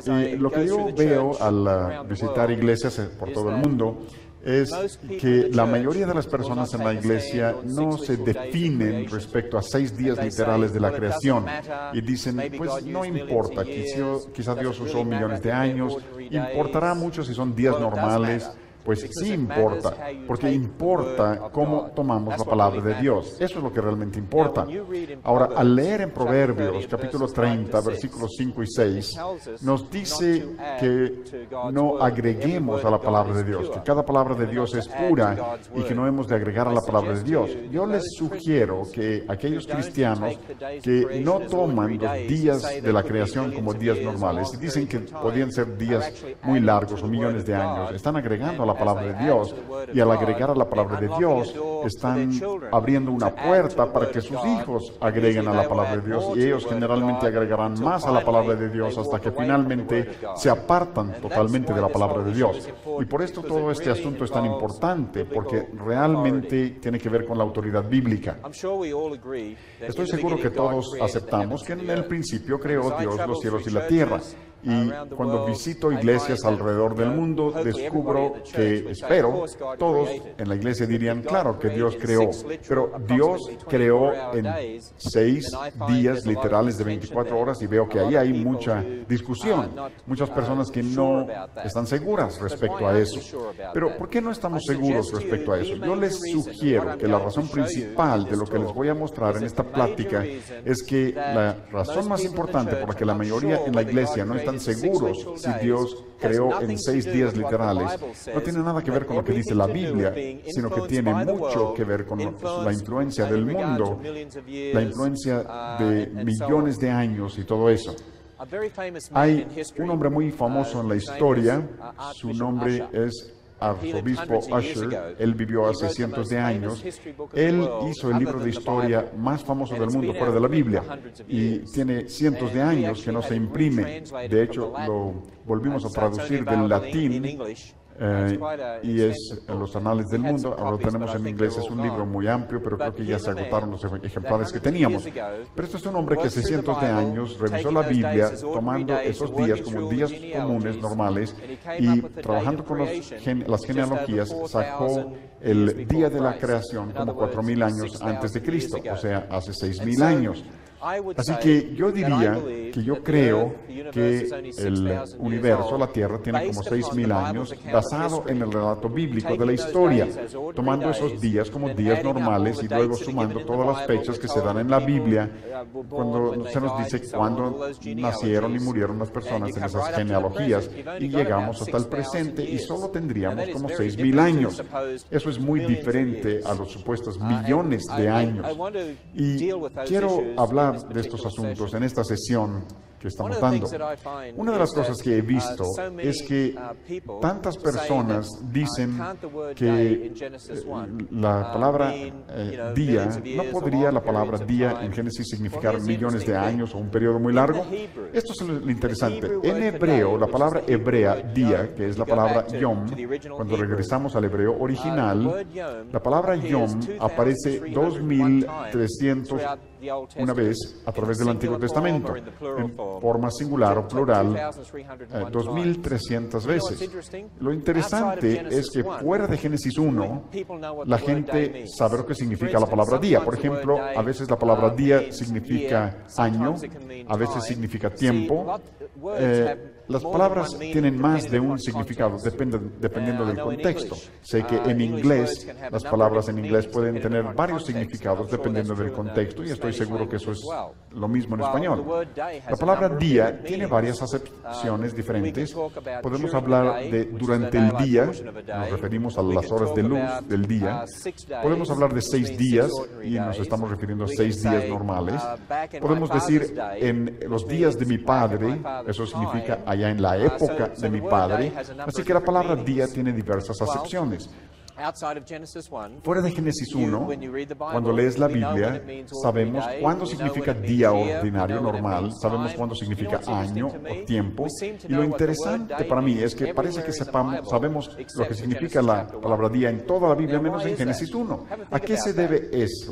Y lo que yo veo al visitar iglesias por todo el mundo es que la mayoría de las personas en la iglesia no se definen respecto a 6 días literales de la creación y dicen, pues no importa, quizá Dios usó millones de años, importará mucho si son días normales. Pues sí importa, porque importa cómo tomamos la palabra de Dios. Eso es lo que realmente importa. Ahora, al leer en Proverbios, capítulo 30, versículos 5 y 6, nos dice que no agreguemos a la palabra de Dios, que cada palabra de Dios es pura y que no hemos de agregar a la palabra de Dios. Yo les sugiero que aquellos cristianos que no toman los días de la creación como días normales y dicen que podían ser días muy largos o millones de años, están agregando a la palabra de Dios, y al agregar a la palabra de Dios están abriendo una puerta para que sus hijos agreguen a la palabra de Dios, y ellos generalmente agregarán más a la palabra de Dios hasta que finalmente se apartan totalmente de la palabra de Dios. Y por esto todo este asunto es tan importante, porque realmente tiene que ver con la autoridad bíblica. Estoy seguro que todos aceptamos que en el principio creó Dios los cielos y la tierra. Y cuando visito iglesias alrededor del mundo, descubro que, espero, todos en la iglesia dirían, claro que Dios creó, pero Dios creó en 6 días literales de 24 horas y veo que ahí hay mucha discusión, muchas personas que no están seguras respecto a eso. Pero, ¿por qué no estamos seguros respecto a eso? Yo les sugiero que la razón principal de lo que les voy a mostrar en esta plática es que la razón más importante por la que la mayoría en la iglesia no están seguros si Dios creó en 6 días literales, no tiene nada que ver con lo que dice la Biblia, sino que tiene mucho que ver con la influencia del mundo, la influencia de millones de años y todo eso. Hay un hombre muy famoso en la historia, su nombre es arzobispo Usher. Él vivió hace cientos de años. Él hizo el libro de historia más famoso del mundo fuera de la Biblia y tiene cientos de años que no se imprime. De hecho, lo volvimos a traducir del latín y es en los anales del mundo. Ahora lo tenemos en inglés. Es un libro muy amplio, pero creo que ya se agotaron los ejemplares que teníamos. Pero este es un hombre que hace cientos de años revisó la Biblia, tomando esos días como días comunes, normales, y trabajando con las genealogías, sacó el día de la creación como 4,000 años antes de Cristo, o sea, hace 6,000 años. Así que yo diría que yo creo que el universo, la Tierra, tiene como 6,000 años, basado en el relato bíblico de la historia, tomando esos días como días normales y luego sumando todas las fechas que se dan en la Biblia, cuando se nos dice cuándo nacieron y murieron las personas en esas genealogías, y llegamos hasta el presente y solo tendríamos como 6,000 años. Eso es muy diferente a los supuestos millones de años. Y quiero hablar de estos asuntos en esta sesión que estamos dando. Una de las cosas que he visto es que tantas personas dicen que la palabra día, ¿no podría la palabra día en Génesis significar millones de años o un periodo muy largo? Esto es lo interesante. En hebreo, la palabra hebrea, día, que es la palabra yom, cuando regresamos al hebreo original, la palabra yom aparece 2,300 una vez a través del Antiguo Testamento, en forma singular o plural, 2,300 veces. Lo interesante es que fuera de Génesis 1, la gente sabe lo que significa la palabra día. Por ejemplo, a veces la palabra día significa año, a veces significa tiempo. Las palabras tienen más de un significado, dependiendo del contexto. Sé que en inglés, las palabras en inglés pueden tener varios significados dependiendo del contexto, y estoy seguro que eso es lo mismo en español. La palabra día tiene varias acepciones diferentes. Podemos hablar de durante el día, nos referimos a las horas de luz del día. Podemos hablar de 6 días, y nos estamos refiriendo a 6 días normales. Podemos decir en los días de mi padre, eso significa allá en la época de mi padre. Así que la palabra día tiene diversas acepciones. Fuera de Génesis 1, cuando lees la Biblia, sabemos cuándo significa día ordinario, normal, sabemos cuándo significa año o tiempo, y lo interesante para mí es que parece que sabemos lo que significa la palabra día en toda la Biblia, menos en Génesis 1. ¿A qué se debe eso?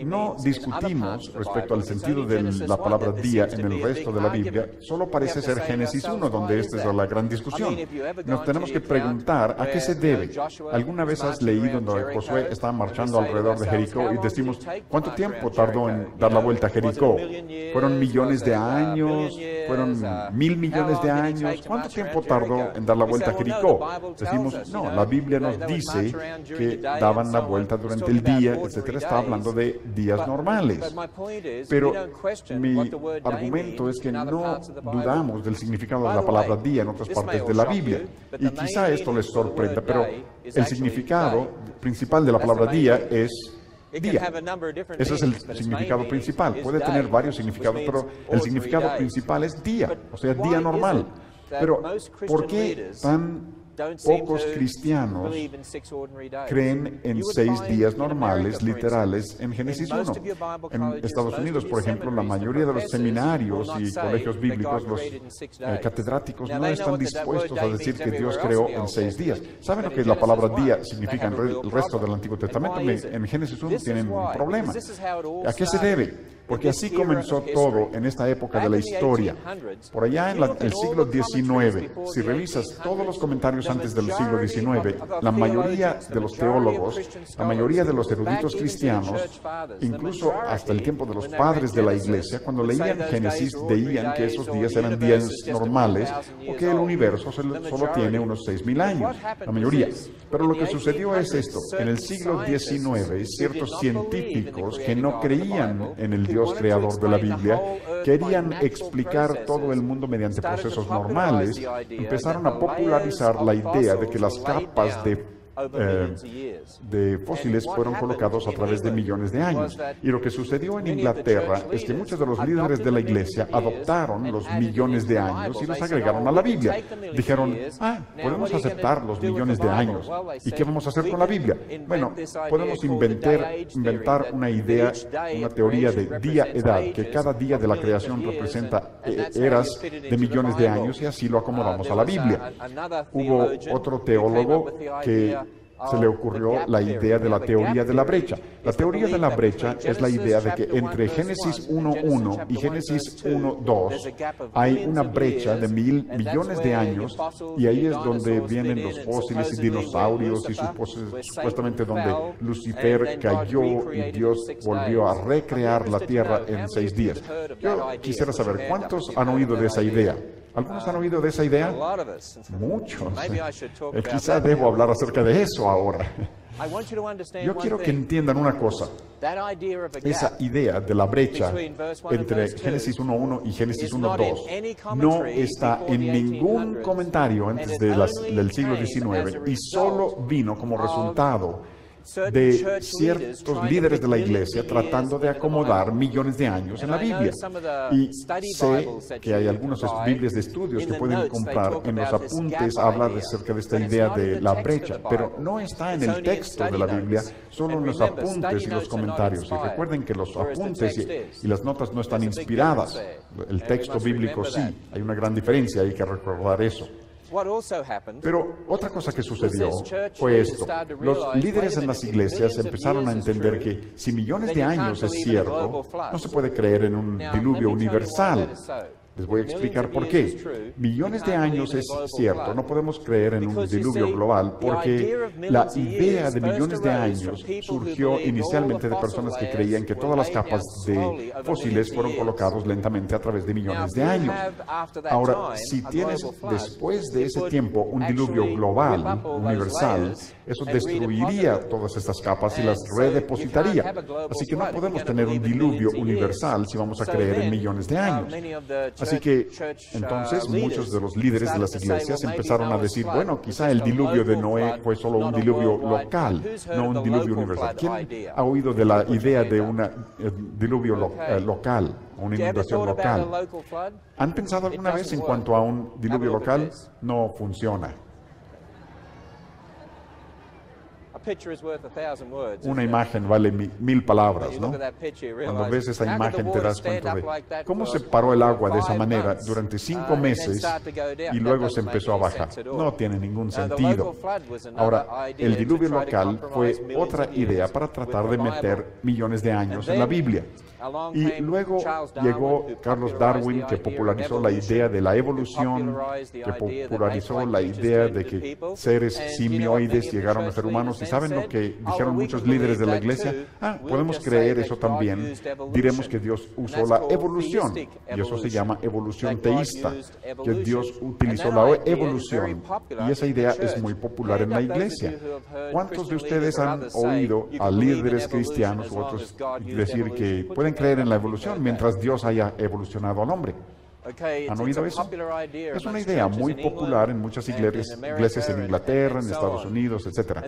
No discutimos respecto al sentido de la palabra día en el resto de la Biblia, solo parece ser Génesis 1, donde esta es la gran discusión. Nos tenemos que preguntar a qué se debe. ¿Alguna vez has leído donde Josué estaba marchando alrededor de Jericó y decimos, ¿cuánto tiempo tardó en dar la vuelta a Jericó? ¿Fueron millones de años? ¿Fueron 1,000 millones de años? ¿Cuánto tiempo tardó en dar la vuelta a Jericó? Decimos, no, la Biblia nos dice que daban la vuelta durante el día, etcétera. Está hablando de días normales. Pero mi argumento es que no dudamos del significado de la palabra día en otras partes de la Biblia. Y quizá esto les sorprenda, pero el significado principal de la palabra día es día. Ese es el significado principal. Puede tener varios significados, pero el significado principal es día, o sea, día normal. Pero, ¿por qué tan pocos cristianos creen en 6 días normales, literales, en Génesis 1? En Estados Unidos, por ejemplo, la mayoría de los seminarios y colegios bíblicos, los catedráticos, no están dispuestos a decir que Dios creó en 6 días. ¿Saben lo que la palabra día significa en el resto del Antiguo Testamento? En Génesis 1 tienen un problema. ¿A qué se debe? Porque así comenzó todo en esta época de la historia. Por allá en el siglo XIX, si revisas todos los comentarios antes del siglo XIX, la mayoría de los teólogos, la mayoría de los eruditos cristianos, incluso hasta el tiempo de los padres de la iglesia, cuando leían Génesis, veían que esos días eran días normales o que el universo solo tiene unos 6,000 años, la mayoría. Pero lo que sucedió es esto: en el siglo XIX, ciertos científicos que no creían en el Dios creador de la Biblia, querían explicar todo el mundo mediante procesos normales, empezaron a popularizar la idea de que las capas de fósiles fueron colocados a través de millones de años. Y lo que sucedió en Inglaterra es que muchos de los líderes de la iglesia adoptaron los millones de años y los agregaron a la Biblia. Dijeron, podemos aceptar los millones de años. ¿Y qué vamos a hacer con la Biblia? Bueno, podemos inventar una idea, una teoría de día-edad, que cada día de la creación representa eras de millones de años, y así lo acomodamos a la Biblia. Hubo otro teólogo que se le ocurrió la idea de la teoría de la brecha. La teoría de la brecha es la idea de que entre Génesis 1.1 y Génesis 1.2 hay una brecha de millones de años, y ahí es donde vienen los fósiles y dinosaurios, y supuestamente donde Lucifer cayó y Dios volvió a recrear la tierra en 6 días. Yo quisiera saber, ¿cuántos han oído de esa idea? ¿Algunos han oído de esa idea? Muchos. Quizá debo hablar acerca de eso ahora. Yo quiero que entiendan una cosa. Esa idea de la brecha entre Génesis 1.1 y Génesis 1.2 no está en ningún comentario antes del siglo XIX, y solo vino como resultado de ciertos líderes de la iglesia tratando de acomodar millones de años en la Biblia. Y sé que hay algunas Biblias de estudios que pueden comprar. En los apuntes habla acerca de esta idea de la brecha, pero no está en el texto de la Biblia, solo en los apuntes y los comentarios. Y recuerden que los apuntes y las notas no están inspiradas. El texto bíblico sí. Hay una gran diferencia, hay que recordar eso. Pero otra cosa que sucedió fue esto. Los líderes en las iglesias empezaron a entender que si millones de años es cierto, no se puede creer en un diluvio universal. Les voy a explicar por qué. Millones de años es cierto, no podemos creer en un diluvio global, porque la idea de millones de años surgió inicialmente de personas que creían que todas las capas de fósiles fueron colocados lentamente a través de millones de años. Ahora, si tienes después de ese tiempo un diluvio global, universal, eso destruiría todas estas capas y las redepositaría. Así que no podemos tener un diluvio universal si vamos a creer en millones de años. Así que, entonces, muchos de los líderes de las iglesias empezaron a decir, bueno, quizá el diluvio de Noé fue solo un diluvio local, no un diluvio universal. ¿Quién ha oído de la idea de un diluvio local, una inundación local? ¿Han pensado alguna vez en cuanto a un diluvio local? No funciona. Una imagen vale 1000 palabras, ¿no? Cuando ves esa imagen te das cuenta de cómo se paró el agua de esa manera durante 5 meses y luego se empezó a bajar. No tiene ningún sentido. Ahora, el diluvio local fue otra idea para tratar de meter millones de años en la Biblia. Y luego llegó Charles Darwin, que popularizó la idea de la evolución, que popularizó la idea de que seres simioides llegaron a ser humanos. ¿Y saben lo que dijeron muchos líderes de la iglesia? Podemos creer eso también. Diremos que Dios usó la evolución, y eso se llama evolución teísta, que Dios utilizó la evolución. Y esa idea es muy popular en la iglesia. ¿Cuántos de ustedes han oído a líderes cristianos u otros decir que pueden creer en la evolución mientras Dios haya evolucionado al hombre? ¿Han oído eso? Es una idea muy popular en muchas iglesias en Inglaterra, en Estados Unidos, etc.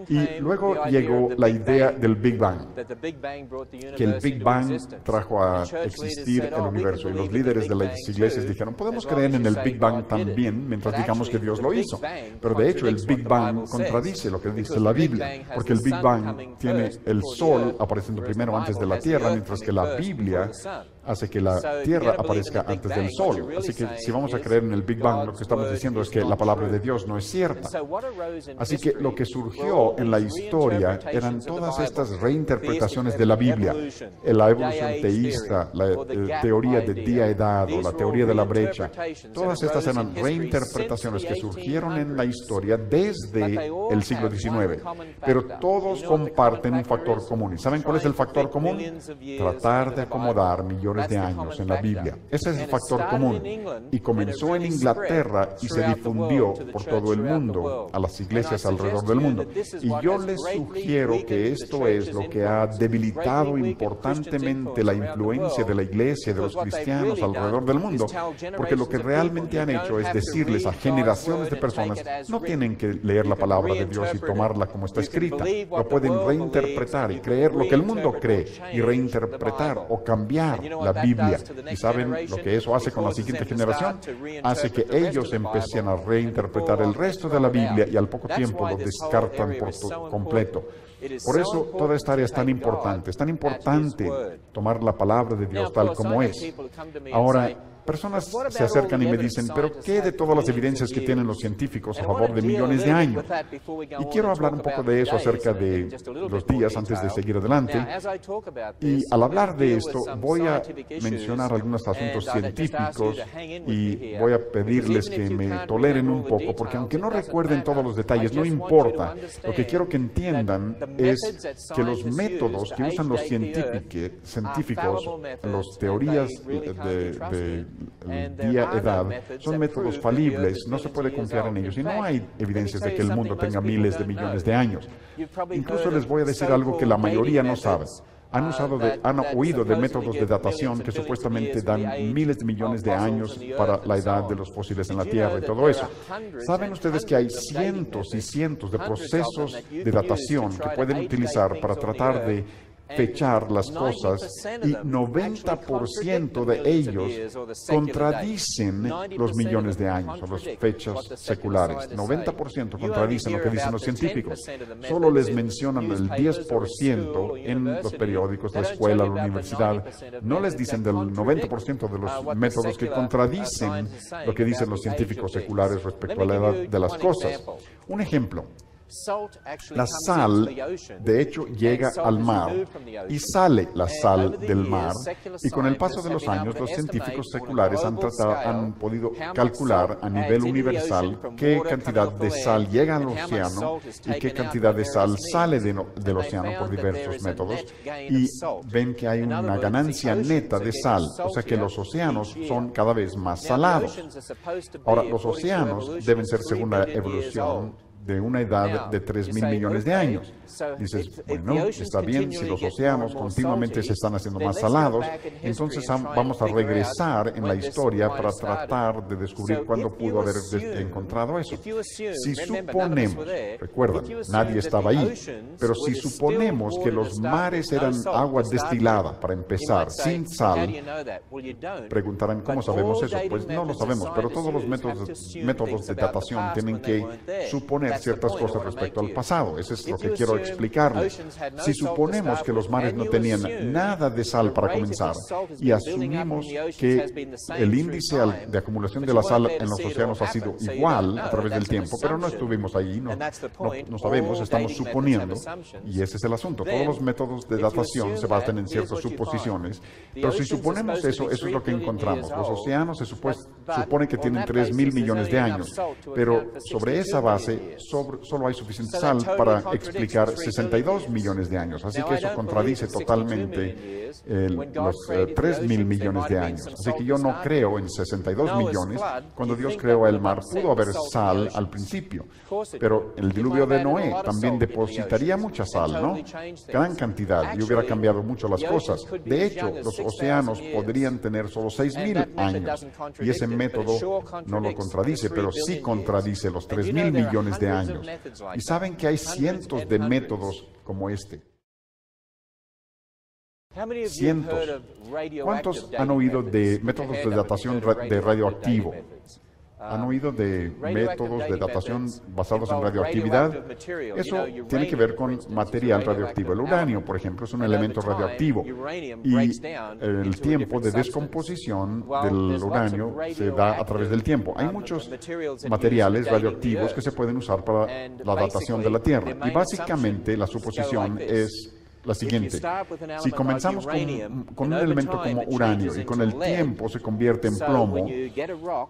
Y luego llegó la idea del Big Bang, que el Big Bang trajo a existir el universo. Y los líderes de las iglesias dijeron, podemos creer en el Big Bang también mientras digamos que Dios lo hizo. Pero de hecho el Big Bang contradice lo que dice la Biblia, porque el Big Bang tiene el sol apareciendo primero antes de la Tierra, mientras que la Biblia hace que la Tierra aparezca antes del Sol. Así que si vamos a creer en el Big Bang, lo que estamos diciendo es que la palabra de Dios no es cierta. Así que lo que surgió en la historia eran todas estas reinterpretaciones de la Biblia. La evolución teísta, la teoría de día-edad o la teoría de la brecha. Todas estas eran reinterpretaciones que surgieron en la historia desde el siglo XIX. Pero todos comparten un factor común. ¿Y saben cuál es el factor común? Tratar de acomodar millones de años en la Biblia. Ese es el factor común. Y comenzó en Inglaterra y se difundió por todo el mundo, a las iglesias alrededor del mundo. Y yo les sugiero que esto es lo que ha debilitado importantemente la influencia de la iglesia y de los cristianos alrededor del mundo. Porque lo que realmente han hecho es decirles a generaciones de personas, no tienen que leer la palabra de Dios y tomarla como está escrita. Lo pueden reinterpretar y creer lo que el mundo cree y reinterpretar o cambiar la Biblia. ¿Y saben lo que eso hace con la siguiente generación? Hace que ellos empiecen a reinterpretar el resto de la Biblia y al poco tiempo lo descartan por completo. Por eso toda esta área es tan importante. Es tan importante tomar la palabra de Dios tal como es. Ahora, personas se acercan y me dicen, pero ¿qué de todas las evidencias que tienen los científicos a favor de millones de años? Y quiero hablar un poco de eso acerca de los días antes de seguir adelante. Y al hablar de esto, voy a mencionar algunos asuntos científicos y voy a pedirles que me toleren un poco, porque aunque no recuerden todos los detalles, no importa. Lo que quiero que entiendan es que los métodos que usan los científicos, las teorías de día-edad, son métodos falibles, no se puede confiar en ellos y no hay evidencias de que el mundo tenga miles de millones de años. Incluso les voy a decir algo que la mayoría no sabe. Han oído de métodos de datación que supuestamente dan miles de millones de años para la edad de los fósiles en la Tierra y todo eso. ¿Saben ustedes que hay cientos y cientos de procesos de datación que pueden utilizar para tratar de fechar las cosas y 90% de ellos contradicen los millones de años o las fechas seculares? 90% contradicen lo que dicen los científicos. Solo les mencionan el 10% en los periódicos, la escuela, la universidad. No les dicen del 90% de los métodos que contradicen lo que dicen los científicos seculares respecto a la edad de las cosas. Un ejemplo. La sal, de hecho, llega al mar y sale la sal del mar, y con el paso de los años los científicos seculares han podido calcular a nivel universal qué cantidad de sal llega al océano y qué cantidad de sal sale del océano por diversos métodos, y ven que hay una ganancia neta de sal, o sea que los océanos son cada vez más salados. Ahora, los océanos deben ser, según la evolución, de una edad de 3,000 millones de años. Dices, bueno, está bien, si los océanos continuamente se están haciendo más salados, entonces vamos a regresar en la historia para tratar de descubrir cuándo pudo haber encontrado eso. Si suponemos, recuerda, nadie estaba ahí, pero si suponemos que los mares eran agua destilada, para empezar, sin sal, preguntarán, ¿cómo sabemos eso? Pues no lo sabemos, pero todos los métodos de datación tienen que suponer suponer ciertas cosas respecto al pasado. Eso es lo que quiero explicarles. Si suponemos que los mares no tenían nada de sal para comenzar y asumimos que el índice de acumulación de la sal en los océanos ha sido igual a través del tiempo, pero no estuvimos allí, no sabemos, estamos suponiendo, y ese es el asunto. Todos los métodos de datación se basan en ciertas suposiciones, pero si suponemos eso es lo que encontramos. Los océanos se supone que tienen 3.000 millones de años, pero sobre esa base solo hay suficiente sal para explicar 62 millones de años, así que eso contradice totalmente los 3.000 millones de años. Así que yo no creo en 62 millones. Cuando Dios creó el mar, pudo haber sal al principio, pero el diluvio de Noé también depositaría mucha sal, ¿no? Gran cantidad, y hubiera cambiado mucho las cosas. De hecho, los océanos podrían tener solo 6.000 años, y ese método no lo contradice, pero sí contradice los 3.000 millones de años. Y saben que hay cientos de métodos como este. Cientos. ¿Cuántos han oído de métodos de datación de radioactivo? ¿Han oído de métodos de datación basados en radioactividad? Eso tiene que ver con material radioactivo. El uranio, por ejemplo, es un elemento radioactivo. Y el tiempo de descomposición del uranio se da a través del tiempo. Hay muchos materiales radioactivos que se pueden usar para la datación de la Tierra. Y básicamente la suposición es la siguiente: si comenzamos con un elemento como uranio y con el tiempo se convierte en plomo,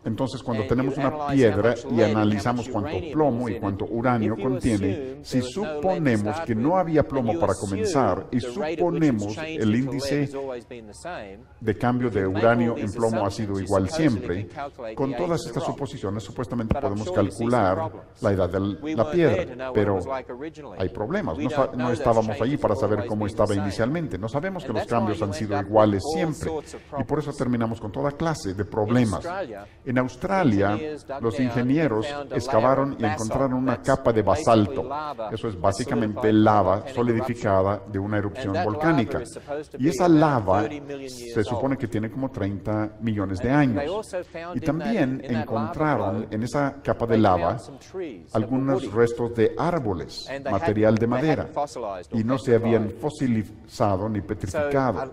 entonces cuando tenemos una piedra y analizamos cuánto plomo y cuánto uranio contiene, si suponemos que no había plomo para comenzar y suponemos el índice de cambio de uranio en plomo ha sido igual siempre, con todas estas suposiciones supuestamente podemos calcular la edad de la piedra, pero hay problemas. No estábamos allí para saber cómo estaba inicialmente. No sabemos que los cambios han sido iguales siempre, y por eso terminamos con toda clase de problemas. En Australia, los ingenieros excavaron y encontraron una capa de basalto. Eso es básicamente lava solidificada de una erupción volcánica. Y esa lava se supone que tiene como 30 millones de años. Y también encontraron en esa capa de lava algunos restos de árboles, material de madera, y no se habían fosilizado ni petrificado.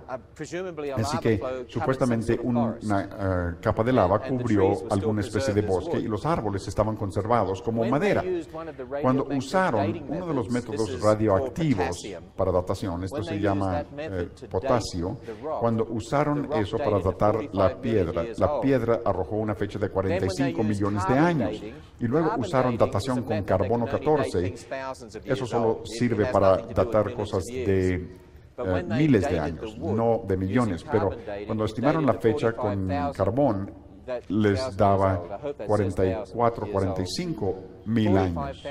Así que supuestamente una capa de lava cubrió alguna especie de bosque y los árboles estaban conservados como madera. Cuando usaron uno de los métodos radioactivos para datación, esto se llama potasio, cuando usaron eso para datar la piedra arrojó una fecha de 45 millones de años. Y luego usaron datación con carbono 14. Eso solo sirve para datar cosas de miles de años, no de millones. Pero cuando estimaron la fecha con carbón, les daba 45 mil años.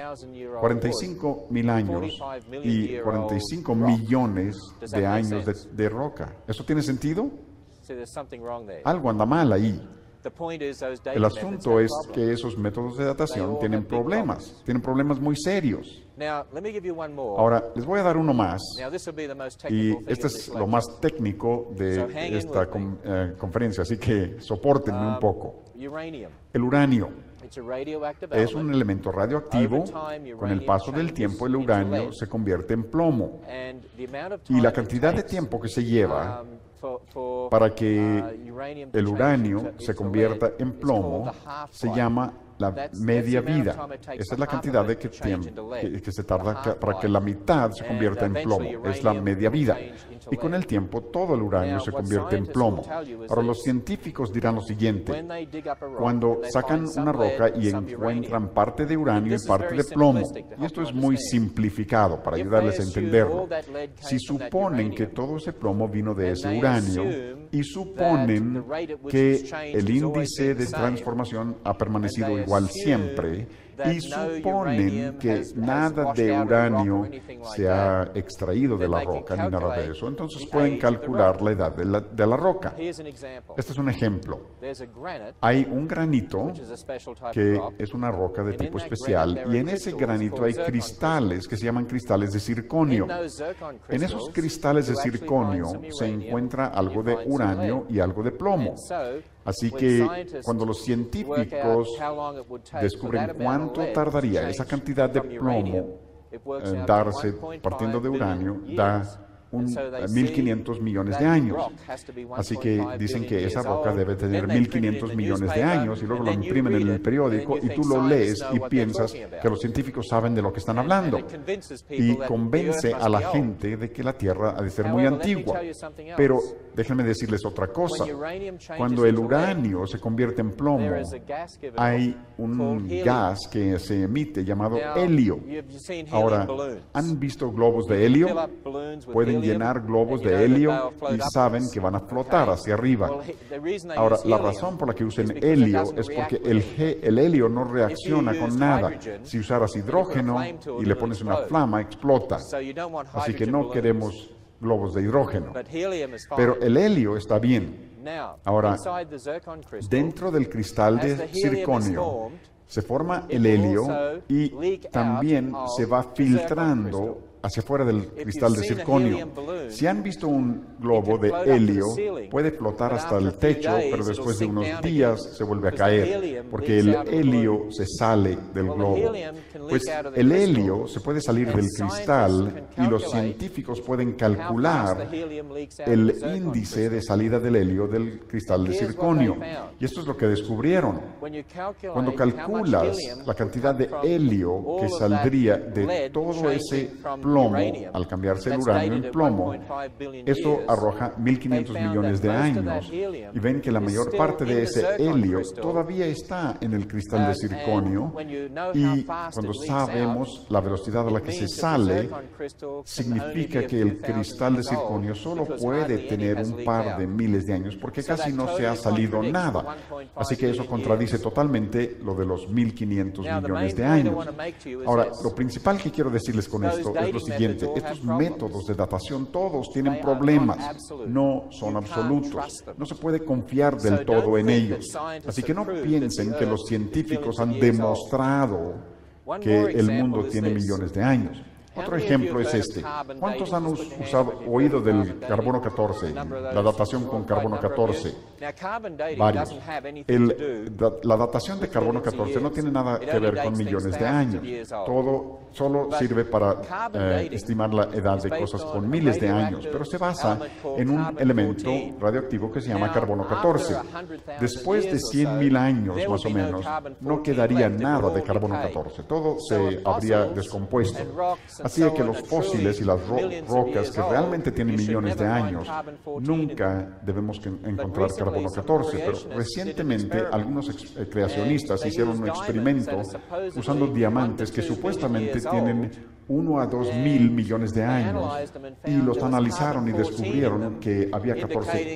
45 mil años y 45 millones de años de roca. ¿Eso tiene sentido? Algo anda mal ahí. El asunto es que esos métodos de datación tienen problemas muy serios. Ahora, les voy a dar uno más, y este es lo más técnico de esta conferencia, así que sopórtenme un poco. El uranio es un elemento radioactivo. Con el paso del tiempo, el uranio se convierte en plomo. Y la cantidad de tiempo que se lleva para que el uranio se convierta en plomo se llama la media vida. Esa es la cantidad de tiempo que se tarda para que la mitad se convierta en plomo. Es la media vida. Y con el tiempo todo el uranio se convierte en plomo. Ahora, los científicos dirán lo siguiente: cuando sacan una roca y encuentran parte de uranio y parte de plomo, y esto es muy simplificado para ayudarles a entenderlo, si suponen que todo ese plomo vino de ese uranio y suponen que el índice de transformación ha permanecido igual siempre, y suponen que nada de uranio se ha extraído de la roca ni nada de eso, entonces pueden calcular la edad de la roca. Este es un ejemplo. Hay un granito que es una roca de tipo especial, y en ese granito hay cristales que se llaman cristales de circonio. En esos cristales de circonio se encuentra algo de uranio y algo de plomo. Así que cuando los científicos descubren cuánto tardaría esa cantidad de plomo darse partiendo de uranio, da 1.500 millones de años. Así que dicen que esa roca debe tener 1.500 millones de años y luego lo imprimen en el periódico y tú lo lees y piensas que los científicos saben de lo que están hablando. Y convence a la gente de que la Tierra ha de ser muy antigua. Pero déjenme decirles otra cosa. Cuando el uranio se convierte en plomo, hay un gas que se emite llamado helio. Ahora, ¿han visto globos de helio? Pueden llenar globos de helio y saben que van a flotar hacia arriba. Ahora, la razón por la que usan helio es porque el helio no reacciona con nada. Si usaras hidrógeno y le pones una flama, explota. Así que no queremos globos de hidrógeno. Pero el helio está bien. Ahora, dentro del cristal de circonio se forma el helio y también se va filtrando hacia afuera del cristal de circonio. Si han visto un globo de helio, puede flotar hasta el techo, pero después de unos días se vuelve a caer, porque el helio se sale del globo. Pues el helio se puede salir del cristal y los científicos pueden calcular el índice de salida del helio del cristal de circonio. Y esto es lo que descubrieron. Cuando calculas la cantidad de helio que saldría de todo ese plomo, al cambiarse el uranio en plomo, eso arroja 1.500 millones de años. Y ven que la mayor parte de ese helio todavía está en el cristal de circonio. Y cuando sabemos la velocidad a la que se sale, significa que el cristal de circonio solo puede tener un par de miles de años, porque casi no se ha salido nada. Así que eso contradice totalmente lo de los 1.500 millones de años. Ahora, lo principal que quiero decirles con esto es lo siguiente: estos métodos de datación todos tienen problemas, no son absolutos, no se puede confiar del todo en ellos. Así que no piensen que los científicos han demostrado que el mundo tiene millones de años. Otro ejemplo es este. ¿Cuántos han oído del carbono 14, la datación con carbono 14? Varios. La datación de carbono 14 no tiene nada que ver con millones de años. Todo solo sirve para estimar la edad de cosas con miles de años, pero se basa en un elemento radioactivo que se llama carbono 14. Después de 100.000 años, más o menos, no quedaría nada de carbono 14. Todo se habría descompuesto. Así que los fósiles y las rocas que realmente tienen millones de años, nunca debemos encontrar carbono 14. Pero recientemente algunos creacionistas hicieron un experimento usando diamantes que supuestamente tienen 1 a 2 mil millones de años, y los analizaron y descubrieron que había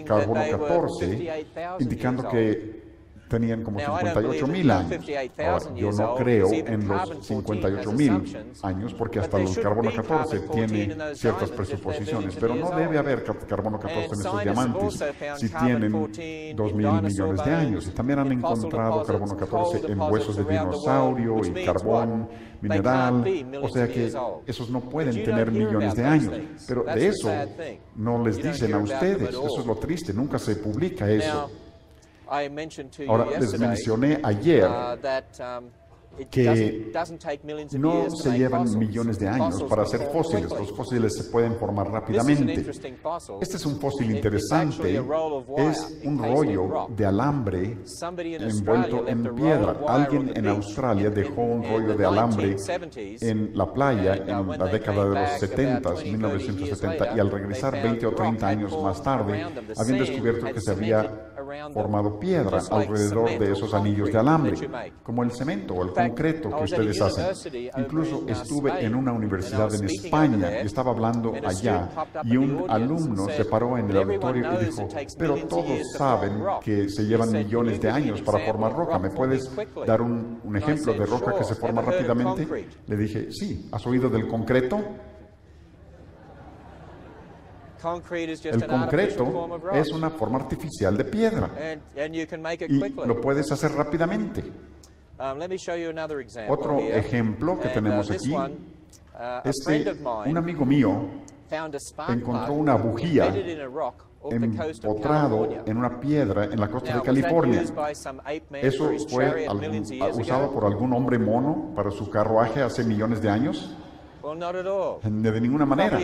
carbono 14, indicando que tenían como 58.000 años. Ahora, yo no creo en los 58.000 años, porque hasta el carbono 14 tiene ciertas presuposiciones, pero no debe haber carbono 14 en estos diamantes si tienen 2.000 millones de años. Y también han encontrado carbono 14 en huesos de dinosaurio y carbón mineral, o sea que esos no pueden tener millones de años. Pero de eso no les dicen a ustedes, eso es lo triste, nunca se publica eso. Ahora, les mencioné ayer que no se llevan millones de años para hacer fósiles. Los fósiles se pueden formar rápidamente. Este es un fósil interesante. Es un rollo de alambre envuelto en piedra. Alguien en Australia dejó un rollo de alambre en la playa en la década de los 70, 1970, y al regresar 20 o 30 años más tarde, habían descubierto que se había formado piedra alrededor de esos anillos de alambre, como el cemento o el concreto que ustedes hacen. Incluso estuve en una universidad en España y estaba hablando allá, y un alumno se paró en el auditorio y dijo: pero todos saben que se llevan millones de años para formar roca. ¿Me puedes dar un ejemplo de roca que se forma rápidamente? Le dije: sí, ¿has oído del concreto? El concreto es una forma artificial de piedra y lo puedes hacer rápidamente. Otro ejemplo que tenemos aquí, un amigo mío encontró una bujía empotrado en una piedra en la costa de California. ¿Eso fue usado por algún hombre mono para su carruaje hace millones de años? De ninguna manera.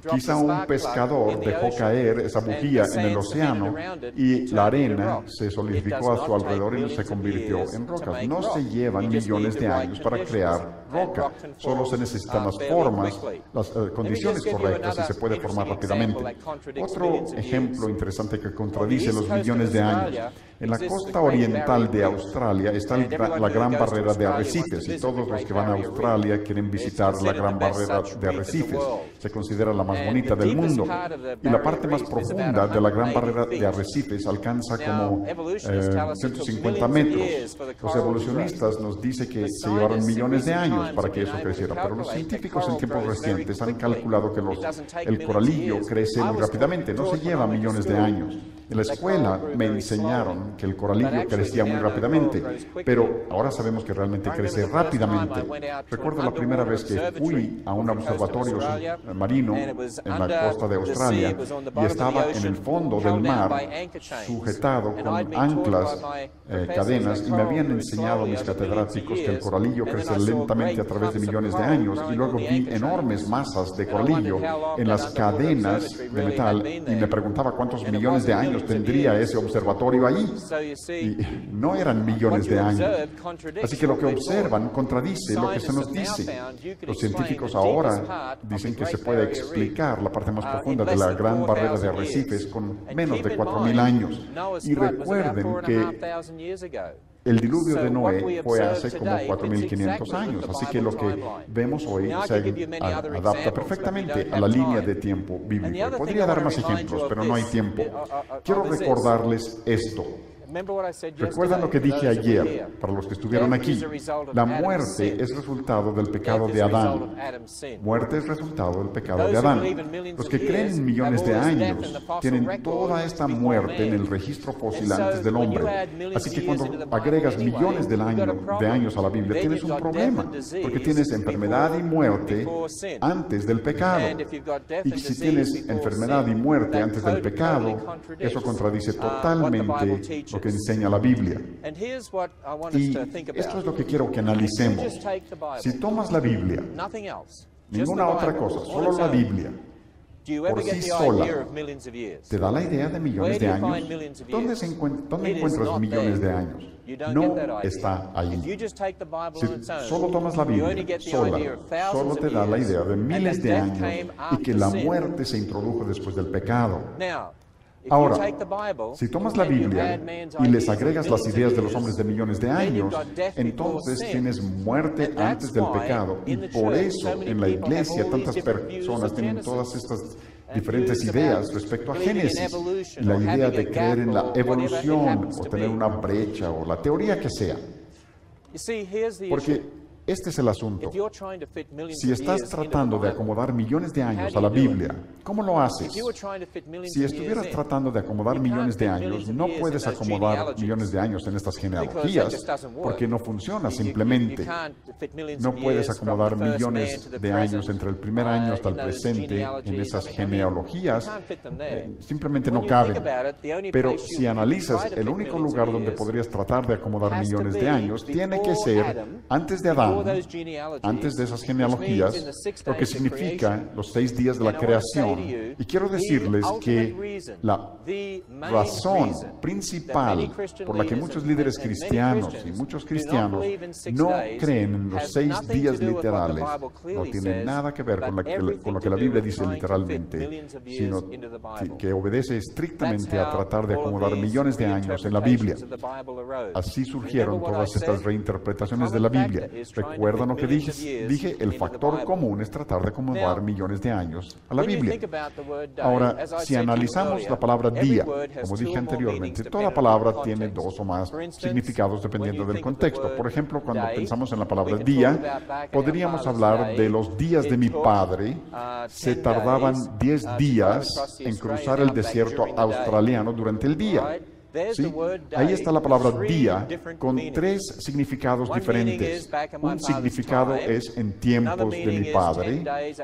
Quizá un pescador dejó caer esa bujía en el océano y la arena se solidificó a su alrededor y se convirtió en rocas. No se llevan millones de años para crear roca. Solo se necesitan las formas, las condiciones correctas y se puede formar rápidamente. Otro ejemplo interesante que contradice los millones de años. En la costa oriental de Australia está la Gran Barrera de Arrecifes y todos los que van a Australia quieren visitar la Gran Barrera de Arrecifes. Se considera la más bonita del mundo. Y la parte más profunda de la Gran Barrera de Arrecifes alcanza como 150 metros. Los evolucionistas nos dicen que se llevaron millones de años para que eso creciera, pero los científicos en tiempos recientes han calculado que el coralillo crece muy rápidamente. No se lleva millones de años. En la escuela me enseñaron que el coralillo crecía muy rápidamente, pero ahora sabemos que realmente crece rápidamente. Recuerdo la primera vez que fui a un observatorio marino en la costa de Australia y estaba en el fondo del mar, sujetado con anclas, cadenas, y me habían enseñado mis catedráticos que el coralillo crece lentamente a través de millones de años, y luego vi enormes masas de coralillo en las cadenas de metal y me preguntaba cuántos millones de años tendría ese observatorio ahí. Y no eran millones de años. Así que lo que observan contradice lo que se nos dice. Los científicos ahora dicen que se puede explicar la parte más profunda de la Gran Barrera de Arrecifes con menos de 4.000 años. Y recuerden que el diluvio de Noé fue hace como 4.500 años, así que lo que vemos hoy se adapta perfectamente a la línea de tiempo bíblico. Podría dar más ejemplos, pero no hay tiempo. Quiero recordarles esto. ¿Recuerdan lo que dije ayer para los que estuvieron aquí? La muerte es resultado del pecado de Adán. Muerte es resultado del pecado de Adán. Los que creen en millones de años tienen toda esta muerte en el registro fósil antes del hombre. Así que cuando agregas millones de años a la Biblia, tienes un problema, porque tienes enfermedad y muerte antes del pecado. Y si tienes enfermedad y muerte antes del pecado, eso contradice totalmente lo que enseña la Biblia. Y esto es lo que quiero que analicemos. Si tomas la Biblia, ninguna otra cosa, solo la Biblia, por sí sola, ¿te da la idea de millones de años? ¿Dónde encuentras millones de años? No está ahí. Si solo tomas la Biblia sola, solo te da la idea de miles de años y que la muerte se introdujo después del pecado. Ahora, si tomas la Biblia y les agregas las ideas de los hombres de millones de años, entonces tienes muerte antes del pecado. Y por eso en la iglesia tantas personas tienen todas estas diferentes ideas respecto a Génesis. La idea de creer en la evolución o tener una brecha o la teoría que sea. Porque este es el asunto. Si estás tratando de acomodar millones de años a la Biblia, ¿cómo lo haces? Si estuvieras tratando de acomodar millones de años, no puedes acomodar millones de años en estas genealogías, porque no funciona simplemente. No puedes acomodar millones de años entre el primer año hasta el presente en esas genealogías. Simplemente no caben. Pero si analizas el único lugar donde podrías tratar de acomodar millones de años, tiene que ser antes de Adán, antes de esas genealogías, lo que significa los 6 días de la creación. Y quiero decirles que la razón principal por la que muchos líderes cristianos y muchos cristianos no creen en los 6 días literales no tiene nada que ver con lo que la Biblia dice literalmente, sino que obedece estrictamente a tratar de acomodar millones de años en la Biblia. Así surgieron todas estas reinterpretaciones de la Biblia. ¿Recuerdan lo que dije? El factor común es tratar de acomodar millones de años a la Biblia. Ahora, si analizamos la palabra día, como dije anteriormente, toda palabra tiene 2 o más significados dependiendo del contexto. Por ejemplo, cuando pensamos en la palabra día, podríamos hablar de los días de mi padre. Se tardaban 10 días en cruzar el desierto australiano durante el día. ¿Sí? Ahí está la palabra día con 3 significados diferentes. Un significado es en tiempos de mi padre,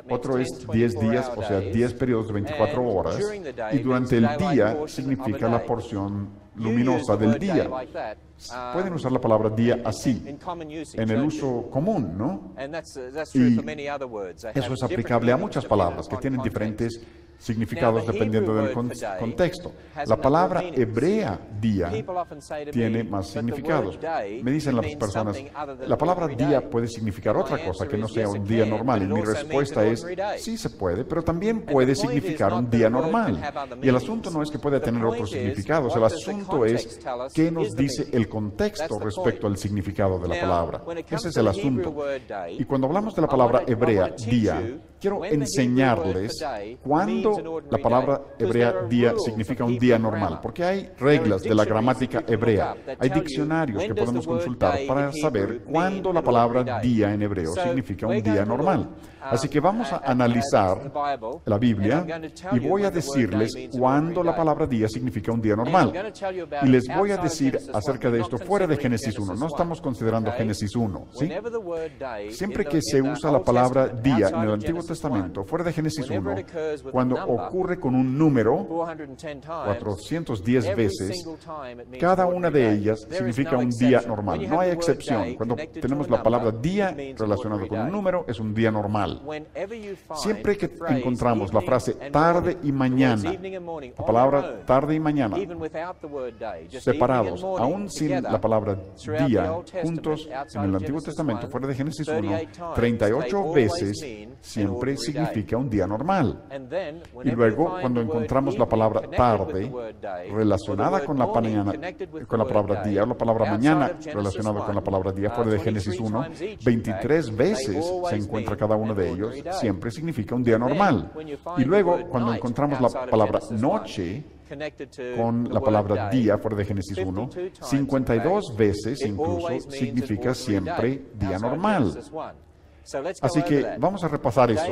otro es 10 días, o sea, 10 periodos de 24 horas, y durante el día significa la porción luminosa del día. Pueden usar la palabra día así, en el uso común, ¿no? Y eso es aplicable a muchas palabras que tienen diferentes significados dependiendo del contexto. La palabra hebrea día tiene más significados. Me dicen las personas, la palabra día puede significar otra cosa que no sea un día normal. Y mi respuesta es, sí se puede, pero también puede significar un día normal. Y el asunto no es que pueda tener otros significados, el asunto es qué nos dice el contexto respecto al significado de la palabra. Ese es el asunto. Y cuando hablamos de la palabra hebrea, día, quiero enseñarles cuándo la palabra hebrea día significa un día normal, porque hay reglas de la gramática hebrea, hay diccionarios que podemos consultar para saber cuándo la palabra día en hebreo significa un día normal. Así que vamos a analizar la Biblia y voy a decirles cuándo la palabra día significa un día normal. Y les voy a decir acerca de esto fuera de Génesis 1. No estamos considerando Génesis 1, ¿sí? Siempre que se usa la palabra día en el Antiguo Testamento, fuera de Génesis 1, cuando ocurre con un número, 410 veces, cada una de ellas significa un día normal. No hay excepción. Cuando tenemos la palabra día relacionada con un número, es un día normal. Siempre que encontramos la frase tarde y mañana, la palabra tarde y mañana, separados, aún sin la palabra día, juntos en el Antiguo Testamento, fuera de Génesis 1, 38 veces, siempre significa un día normal. Y luego, cuando encontramos la palabra tarde relacionada con la palabra día, o la palabra mañana relacionada con la palabra día, fuera de Génesis 1, 23 veces se encuentra cada uno de ellos, siempre significa un día normal. Y luego, cuando encontramos la palabra noche con la palabra día, fuera de Génesis 1, 52 veces incluso significa siempre día normal. Así que vamos a repasar eso.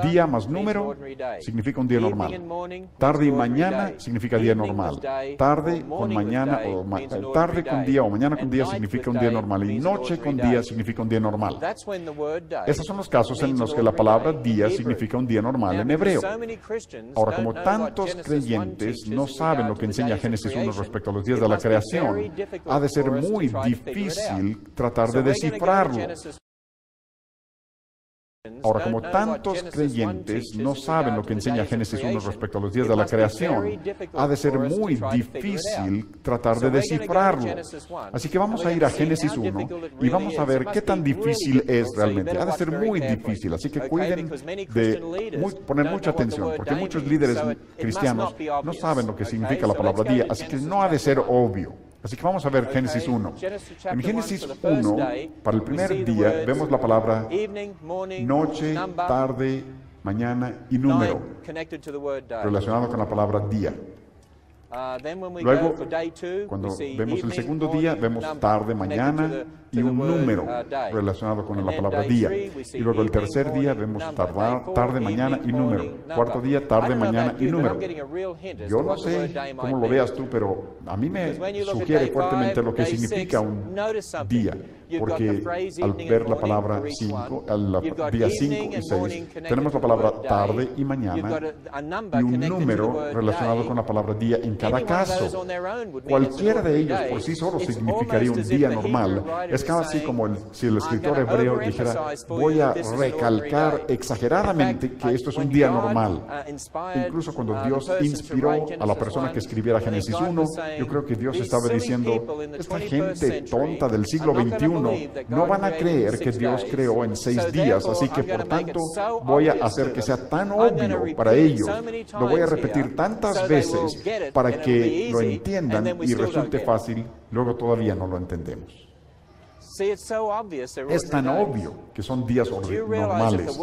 Día más número significa un día normal. Tarde y mañana significa día normal. Tarde con mañana, tarde con día o mañana con día significa un día normal. Y noche con día significa un día normal. Esos son los casos en los que la palabra día significa un día normal en hebreo. Ahora, como tantos creyentes no saben lo que enseña Génesis 1 respecto a los días de la creación, ha de ser muy difícil tratar de descifrarlo. Ahora, como tantos creyentes no saben lo que enseña Génesis 1 respecto a los días de la creación, ha de ser muy difícil tratar de descifrarlo. Así que vamos a ir a Génesis 1 y vamos a ver qué tan difícil es realmente. Ha de ser muy difícil, así que cuiden de poner mucha atención, porque muchos líderes cristianos no saben lo que significa la palabra día, así que no ha de ser obvio. Así que vamos a ver Génesis 1. En Génesis 1, para el primer día, vemos la palabra noche, tarde, mañana y número, relacionado con la palabra día. Luego, cuando vemos el segundo día, vemos tarde, mañana y un número relacionado con la palabra día. Y luego el tercer día vemos tarde, mañana y número. Cuarto día, tarde, mañana y número. Yo no sé cómo lo veas tú, pero a mí me sugiere fuertemente lo que significa un día. Porque al ver la palabra 5, al día 5 y 6, tenemos la palabra tarde y mañana y un número relacionado con la palabra día en cada caso. Cualquiera de ellos por sí solo significaría un día normal. Es casi como si el escritor hebreo dijera, voy a recalcar exageradamente que esto es un día normal. Incluso cuando Dios inspiró a la persona que escribiera Génesis 1, yo creo que Dios estaba diciendo, esta gente tonta del siglo XXI no van a creer que Dios creó en 6 días, así que por tanto voy a hacer que sea tan obvio para ellos. Lo voy a repetir tantas veces para que lo entiendan y resulte fácil, luego todavía no lo entendemos. Es tan obvio que son días normales.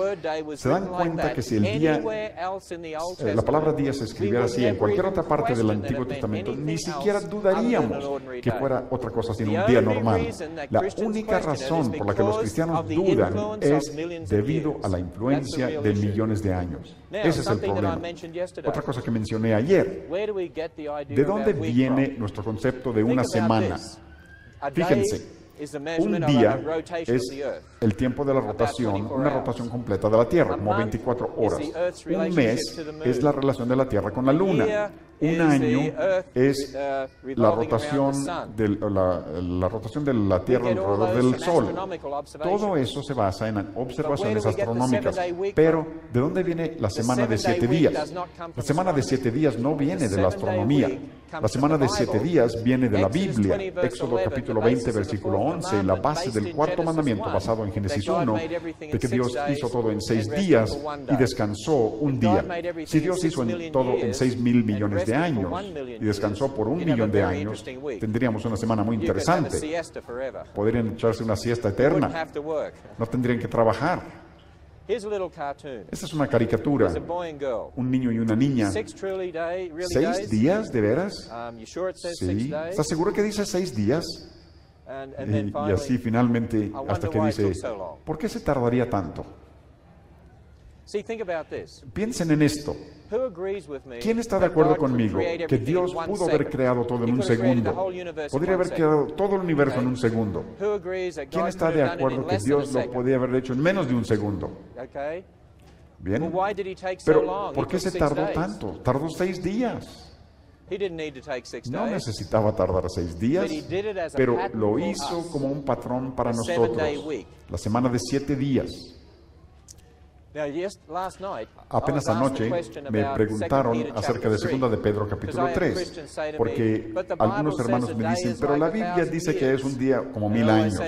¿Se dan cuenta que si el día, la palabra día se escribiera así en cualquier otra parte del Antiguo Testamento, ni siquiera dudaríamos que fuera otra cosa sino un día normal? La única razón por la que los cristianos dudan es debido a la influencia de millones de años. Ese es el problema. Otra cosa que mencioné ayer. ¿De dónde viene nuestro concepto de una semana? Fíjense. Un día es el tiempo de la rotación, una rotación completa de la Tierra, como 24 horas. Un mes es la relación de la Tierra con la Luna. Un año es la rotación de la Tierra alrededor del Sol. Todo eso se basa en observaciones astronómicas. Pero, ¿de dónde viene la semana de 7 días? La semana de 7 días no viene de la astronomía. La semana de 7 días viene de la Biblia. Éxodo capítulo 20, versículo 11, la base del cuarto mandamiento basado en Génesis 1, de que Dios hizo todo en 6 días y descansó un día. Si Dios hizo todo en 6,000 millones de años y descansó por 1 millón de años, tendríamos una semana muy interesante. Podrían echarse una siesta eterna. No tendrían que trabajar. Esta es una caricatura. Un niño y una niña. 6 días, ¿de veras? Sí. ¿Estás seguro que dice 6 días? Y así finalmente, hasta que dice, ¿por qué se tardaría tanto? Piensen en esto. ¿Quién está de acuerdo conmigo que Dios pudo haber creado todo en un segundo? Podría haber creado todo el universo en un segundo. ¿Quién está de acuerdo que Dios lo podía haber hecho en menos de un segundo? Bien. Pero, ¿por qué se tardó tanto? Tardó 6 días. No necesitaba tardar 6 días, pero lo hizo como un patrón para nosotros. La semana de 7 días. Apenas anoche me preguntaron acerca de 2 de Pedro capítulo 3, porque algunos hermanos me dicen, pero la Biblia dice que es un día como 1000 años.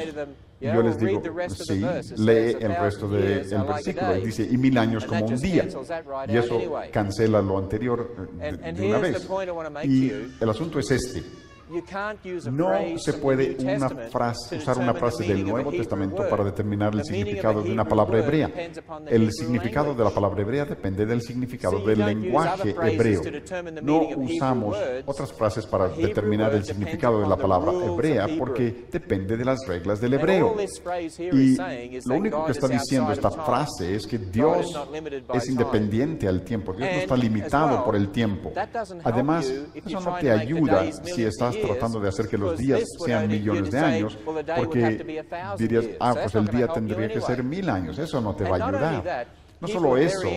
Y yo les digo, sí, lee el resto del versículo. Y dice, y 1000 años como un día. Y eso cancela lo anterior de una vez. Y el asunto es este. No se puede usar una frase del Nuevo Testamento para determinar el significado de una palabra hebrea. El significado de la palabra hebrea depende del significado del lenguaje hebreo. No usamos otras frases para determinar el significado de la palabra hebrea porque depende de las reglas del hebreo. Y lo único que está diciendo esta frase es que Dios es independiente al tiempo. Dios no está limitado por el tiempo. Además, eso no te ayuda si estás tratando de hacer que los días sean millones de años, porque dirías, pues el día tendría que ser 1000 años. Eso no te va a ayudar. No solo eso,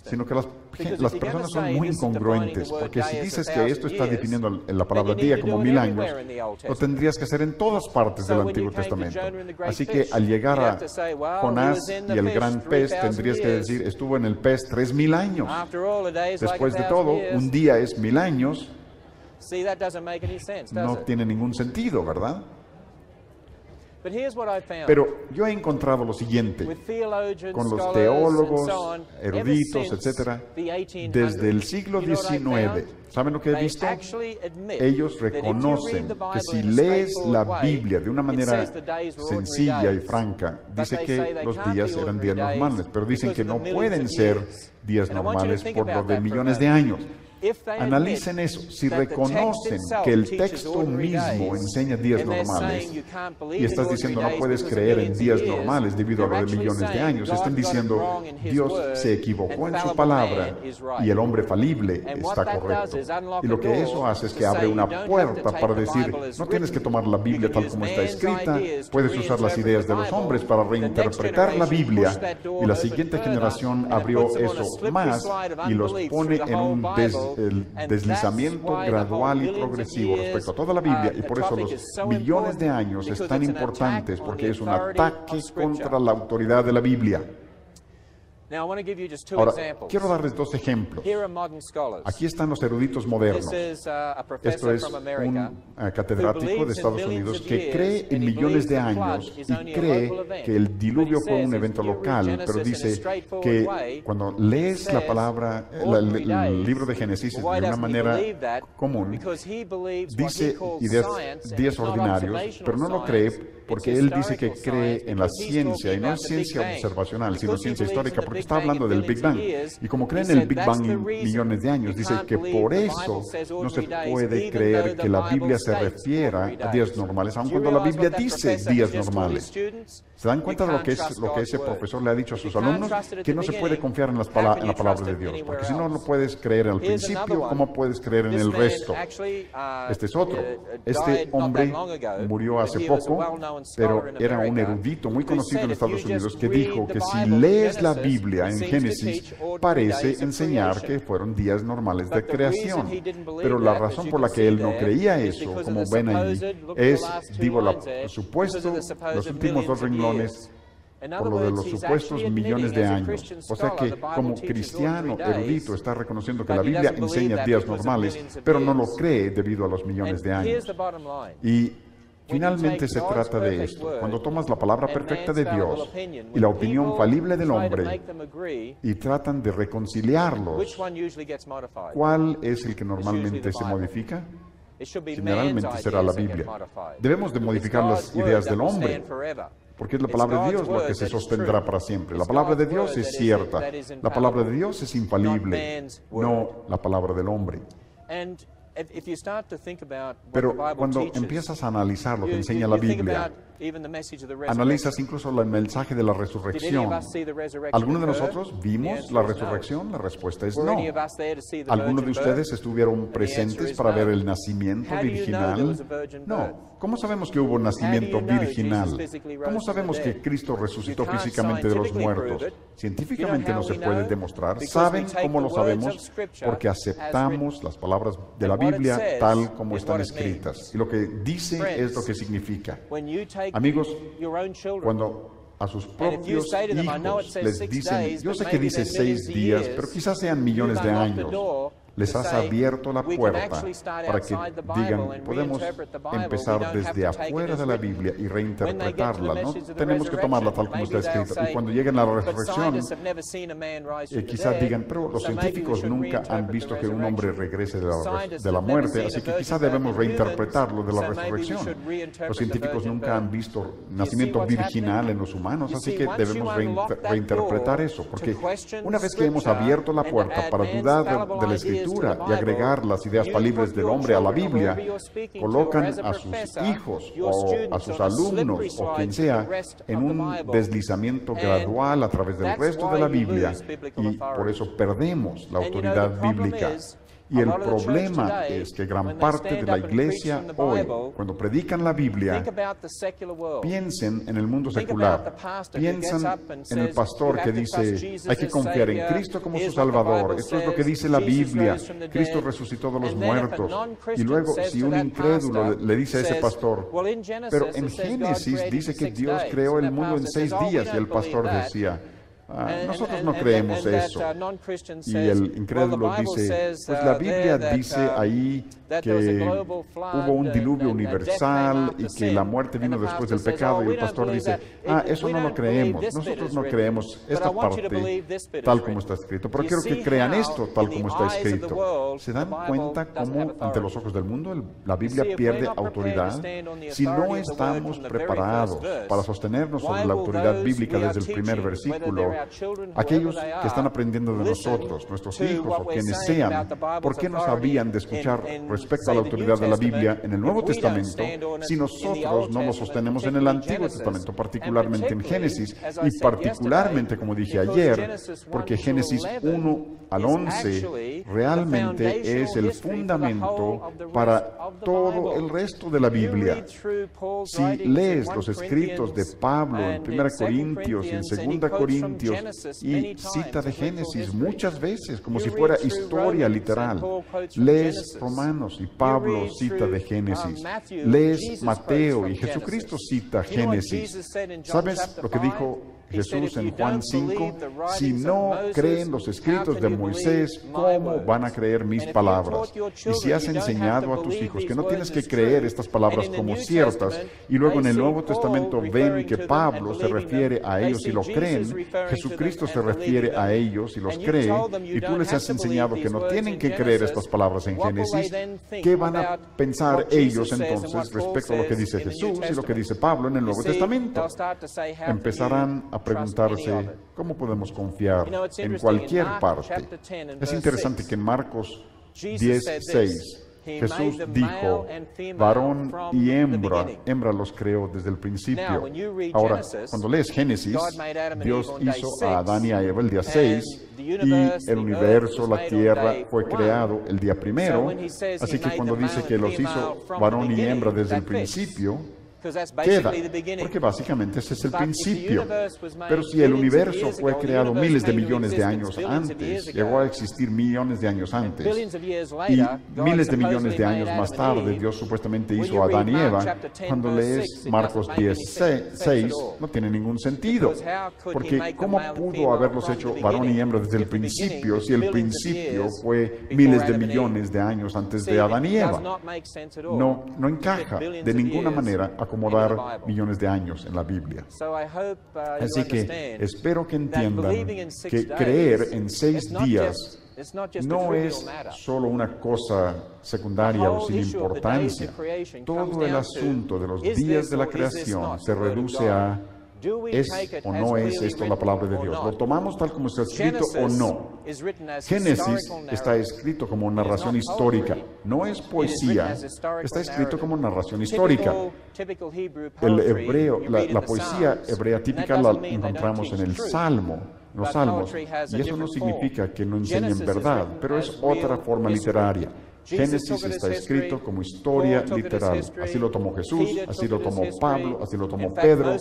sino que las personas son muy incongruentes, porque si dices que esto está definiendo la palabra día como 1000 años, lo tendrías que hacer en todas partes del Antiguo Testamento. Así que al llegar a Jonás y el gran pez, tendrías que decir, estuvo en el pez 3000 años. Después de todo, un día es 1000 años. No tiene ningún sentido, ¿verdad? Pero yo he encontrado lo siguiente con los teólogos, eruditos, etcétera, desde el siglo XIX. ¿Saben lo que he visto? Ellos reconocen que si lees la Biblia de una manera sencilla y franca, dice que los días eran días normales, pero dicen que no pueden ser días normales por lo de millones de años. Analicen eso. Si reconocen que el texto mismo enseña días normales y estás diciendo no puedes creer en días normales debido a lo de millones de años, están diciendo Dios se equivocó en su palabra y el hombre falible está correcto. Y lo que eso hace es que abre una puerta para decir no tienes que tomar la Biblia tal como está escrita, puedes usar las ideas de los hombres para reinterpretar la Biblia. Y la siguiente generación abrió eso más y los pone en un el deslizamiento gradual y progresivo respecto a toda la Biblia, y por eso los millones de años es tan importantes, porque es un ataque contra la autoridad de la Biblia. Ahora, quiero darles 2 ejemplos. Aquí están los eruditos modernos. Esto es un catedrático de Estados Unidos que cree en millones de años y cree que el diluvio fue un evento local, pero dice que cuando lees la palabra, el libro de Génesis de una manera común, dice días ordinarios, pero no lo cree porque él dice que cree en la ciencia, y no es ciencia observacional, sino ciencia histórica, porque está hablando del Big Bang. Y como cree en el Big Bang millones de años, dice que por eso no se puede creer que la Biblia se refiera a días normales, aun cuando la Biblia dice días normales. ¿Se dan cuenta de lo que ese profesor le ha dicho a sus alumnos? Que no se puede confiar en la palabra de Dios, porque si no lo puedes creer al principio, ¿cómo puedes creer en el resto? Este es otro. Este hombre murió hace poco, pero era un erudito muy conocido en Estados Unidos que dijo que si lees la Biblia en Génesis, parece enseñar que fueron días normales de creación. Pero la razón por la que él no creía eso, como ven ahí, es, digo, supuesto, los últimos dos renglones, por lo de los supuestos millones de años. O sea que como cristiano erudito está reconociendo que la Biblia enseña días normales, pero no lo cree debido a los millones de años. Y finalmente se trata de esto. Cuando tomas la palabra perfecta de Dios y la opinión falible del hombre y tratan de reconciliarlos, ¿cuál es el que normalmente se modifica? Generalmente será la Biblia. Debemos de modificar las ideas del hombre, porque es la palabra de Dios lo que se sostendrá para siempre. La palabra de Dios es cierta. La palabra de Dios es infalible, no la palabra del hombre. Pero cuando empiezas a analizar lo que enseña la Biblia, analizas incluso el mensaje de la resurrección. ¿Algunos de nosotros vimos la resurrección? La respuesta es no. ¿Algunos de ustedes estuvieron presentes para ver el nacimiento virginal? No. ¿Cómo sabemos que hubo nacimiento virginal? ¿Cómo sabemos que Cristo resucitó físicamente de los muertos? Científicamente no se puede demostrar. ¿Saben cómo lo sabemos? Porque aceptamos las palabras de la Biblia tal como están escritas. Y lo que dice es lo que significa. Amigos, cuando a sus propios hijos les dicen, yo sé que dice 6 días, pero quizás sean millones de años, les has abierto la puerta para que digan, podemos empezar desde afuera de la Biblia y reinterpretarla. No tenemos que tomarla tal como está escrita. Y cuando lleguen a la resurrección, quizás digan, pero los científicos nunca han visto que un hombre regrese de la muerte, así que quizás debemos reinterpretarlo de la resurrección. Los científicos nunca han visto nacimiento virginal en los humanos, así que debemos reinterpretar eso, porque una vez que hemos abierto la puerta para dudar de la Escritura, y agregar las ideas falibles del hombre a la Biblia, colocan a sus hijos o a sus alumnos o quien sea en un deslizamiento gradual a través del resto de la Biblia, y por eso perdemos la autoridad bíblica. Y el problema es que gran parte de la iglesia hoy, cuando predican la Biblia, piensen en el mundo secular, piensan en el pastor que dice, hay que confiar en Cristo como su Salvador, esto es lo que dice la Biblia, Cristo resucitó de los muertos. Y luego, si un incrédulo le dice a ese pastor, pero en Génesis dice que Dios creó el mundo en 6 días, y el pastor decía, nosotros no creemos eso. Y el incrédulo dice, pues la Biblia dice ahí que hubo un diluvio universal y que la muerte vino después del pecado, y el pastor dice, eso no lo creemos, nosotros no creemos esta parte tal como está escrito, pero quiero que crean esto tal como está escrito. ¿Se dan cuenta cómo ante los ojos del mundo la Biblia pierde autoridad? Si no estamos preparados para sostenernos sobre la autoridad bíblica desde el primer versículo, aquellos que están aprendiendo de nosotros, nuestros hijos o quienes sean, ¿por qué no sabían de escuchar respecto a la autoridad de la Biblia en el Nuevo Testamento si nosotros no lo sostenemos en el Antiguo Testamento, particularmente en Génesis, y particularmente, como dije ayer, porque Génesis 1 al 11 realmente es el fundamento para todo el resto de la Biblia. Si lees los escritos de Pablo en 1 Corintios y en 2 Corintios, y cita de Génesis muchas veces, como si fuera historia literal. Lees Romanos y Pablo cita de Génesis. Lees Mateo y Jesucristo cita Génesis. ¿Sabes lo que dijo Jesús en Juan 5? Si no creen los escritos de Moisés, ¿cómo van a creer mis palabras? Y si has enseñado a tus hijos que no tienes que creer estas palabras como ciertas, y luego en el Nuevo Testamento ven que Pablo se refiere a ellos y lo creen, Jesucristo se refiere a ellos y los cree, y tú les has enseñado que no tienen que creer estas palabras en Génesis, ¿qué van a pensar ellos entonces respecto a lo que dice Jesús y lo que dice Pablo en el Nuevo Testamento? Empezarán a preguntarse, ¿cómo podemos confiar en cualquier parte? Es interesante que en Marcos 10:6 Jesús dijo, varón y hembra los creó desde el principio. Ahora, cuando lees Génesis, Dios hizo a Adán y a Eva el día 6, y el universo, la tierra, fue creado el día primero. Así que cuando dice que los hizo varón y hembra desde el principio, queda, porque básicamente ese es el principio. Pero si el universo fue creado miles de millones de años antes, llegó a existir millones de años antes, y miles de millones de años más tarde Dios supuestamente hizo a Adán y Eva, cuando lees Marcos 10:6 no tiene ningún sentido, porque ¿cómo pudo haberlos hecho varón y hembra desde el principio si el principio fue miles de millones de años antes de Adán y Eva? No encaja de ninguna manera acomodar millones de años en la Biblia. Así que espero que entiendan que creer en 6 días no es solo una cosa secundaria o sin importancia. Todo el asunto de los días de la creación se reduce a ¿es o no es esto la palabra de Dios? ¿Lo tomamos tal como está escrito o no? Génesis está escrito como narración histórica, no es poesía, está escrito como narración histórica. El hebreo, la poesía hebrea típica la encontramos en el Salmo, los Salmos, y eso no significa que no enseñen verdad, pero es otra forma literaria. Génesis está escrito como historia literal. Así lo tomó Jesús, así lo tomó Pablo, así lo tomó Pedro.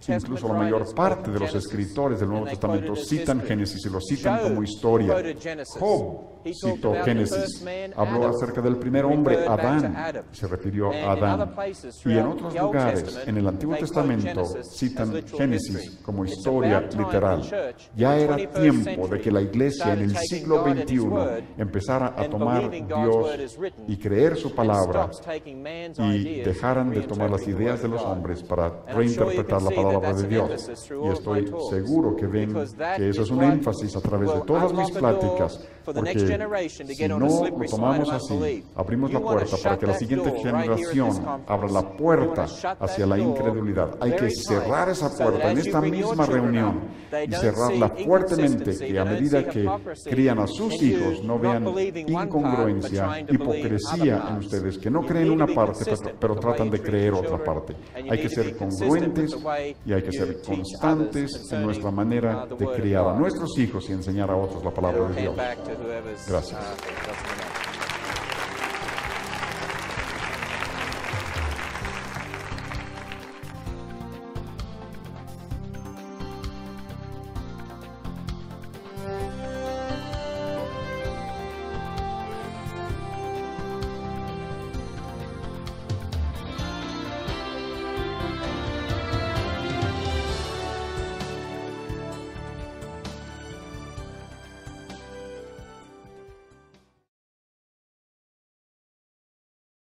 Incluso la mayor parte de los escritores del Nuevo Testamento citan Génesis y lo citan como historia. Job citó Génesis, habló acerca del primer hombre, Adán, se refirió a Adán. Y en otros lugares, en el Antiguo Testamento, citan Génesis como historia literal. Ya era tiempo de que la iglesia en el siglo XXI empezara a tomar Dios y creer su palabra y dejaran de tomar las ideas de los hombres para reinterpretar la palabra de Dios. Y estoy seguro que ven que eso es un énfasis a través de todas mis pláticas, porque si no lo tomamos así, abrimos la puerta para que la siguiente generación abra la puerta hacia la incredulidad. Hay que cerrar esa puerta en esta misma reunión y cerrarla fuertemente, que a medida que crían a sus hijos no vean incongruencia, hipocresía en ustedes, que no creen una parte pero tratan de creer otra parte. Hay que ser congruentes y hay que ser constantes en nuestra manera de criar a nuestros hijos y enseñar a otros la palabra de Dios. Gracias.